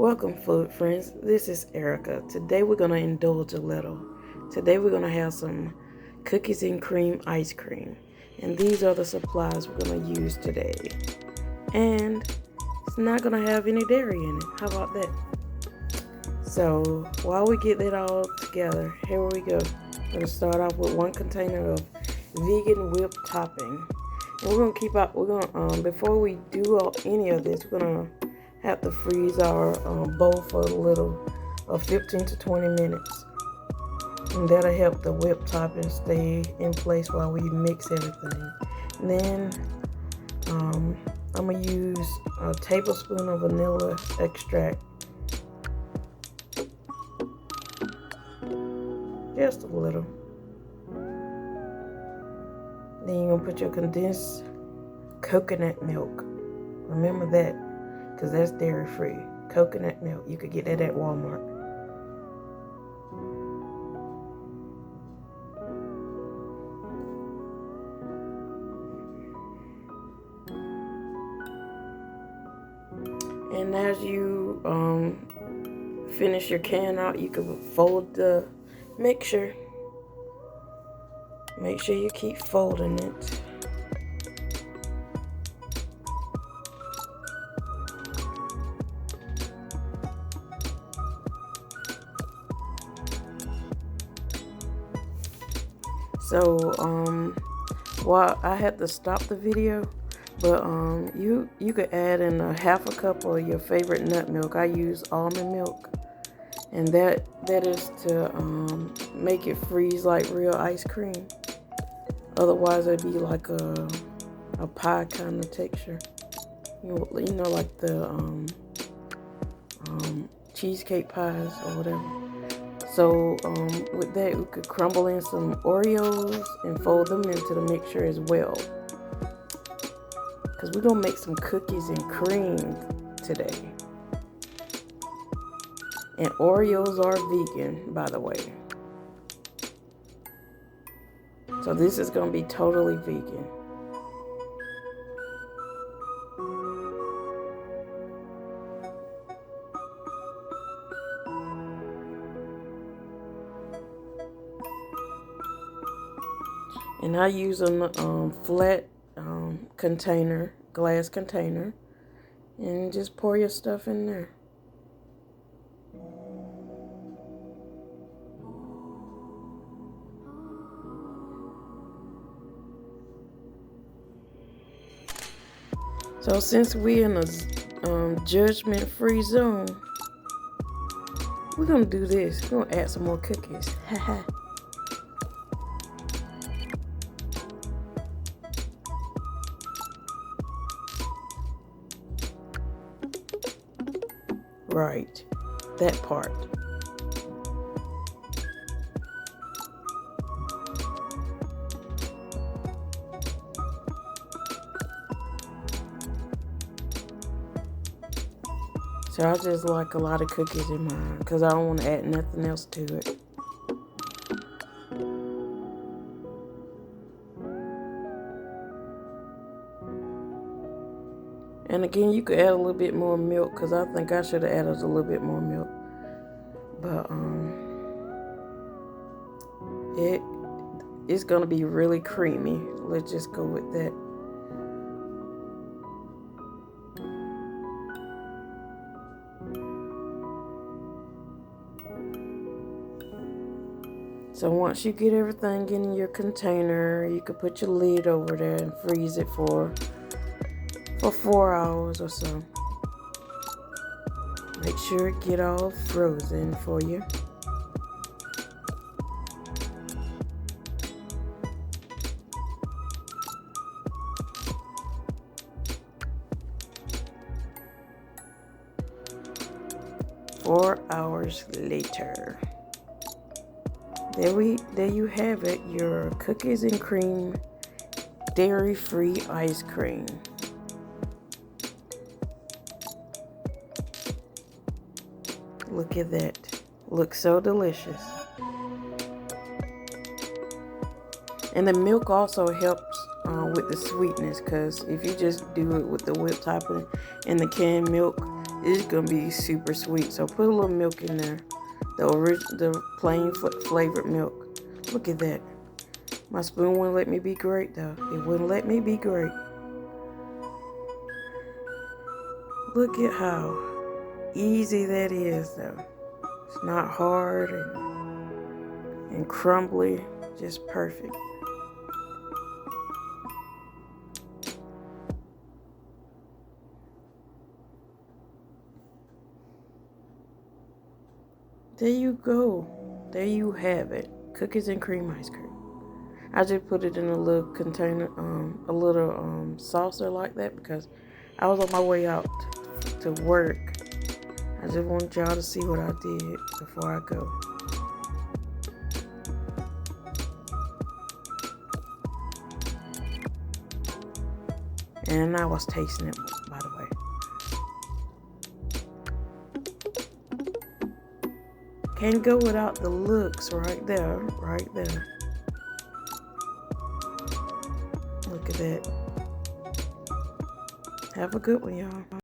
Welcome, food friends. This is Erica. Today we're going to indulge a little. Today we're going to have some cookies and cream ice cream. And these are the supplies we're going to use today. And it's not going to have any dairy in it. How about that? So while we get that all together, here we go. We're going to start off with 1 container of vegan whipped topping. And we're going to keep out, before we do any of this, we're going to have to freeze our bowl for a little, 15 to 20 minutes. And that'll help the whipped topping stay in place while we mix everything. And then I'm going to use a tablespoon of vanilla extract. Just a little. Then you're going to put your condensed coconut milk. Remember that, because that's dairy-free. Coconut milk. You could get that at Walmart. And as you finish your can out, you can fold the mixture. Make sure you keep folding it. So, while I had to stop the video, but you could add in a half a cup of your favorite nut milk. I use almond milk, and that is to make it freeze like real ice cream. Otherwise, it'd be like a pie kind of texture. You know, like the cheesecake pies or whatever. So with that, we could crumble in some Oreos and fold them into the mixture as well. Because we're going to make some cookies and cream today. And Oreos are vegan, by the way. So this is going to be totally vegan. And I use a flat container, glass container, and just pour your stuff in there. So since we're in a judgment-free zone, we're gonna do this. We're gonna add some more cookies. Haha. Right, that part. So I just like a lot of cookies in mine because I don't want to add nothing else to it. And again, you could add a little bit more milk because I think I should have added a little bit more milk. But it's gonna be really creamy. Let's just go with that. So once you get everything in your container, you can put your lid over there and freeze it for 4 hours or so. Make sure it get all frozen for you. Four hours later. There you have it, your cookies and cream dairy-free ice cream. Look at that. Looks so delicious. And the milk also helps with the sweetness, because if you just do it with the whipped topping and the canned milk, it's gonna be super sweet. So put a little milk in there, the plain flavored milk. Look at that. My spoon wouldn't let me be great though. It wouldn't let me be great. Look at how easy that is though. It's not hard and crumbly, just perfect. There you go. There you have it. Cookies and cream ice cream. I just put it in a little container, a little saucer like that because I was on my way out to work. I just want y'all to see what I did before I go. And I was tasting it, by the way. Can't go without the looks right there, right there. Look at that. Have a good one, y'all.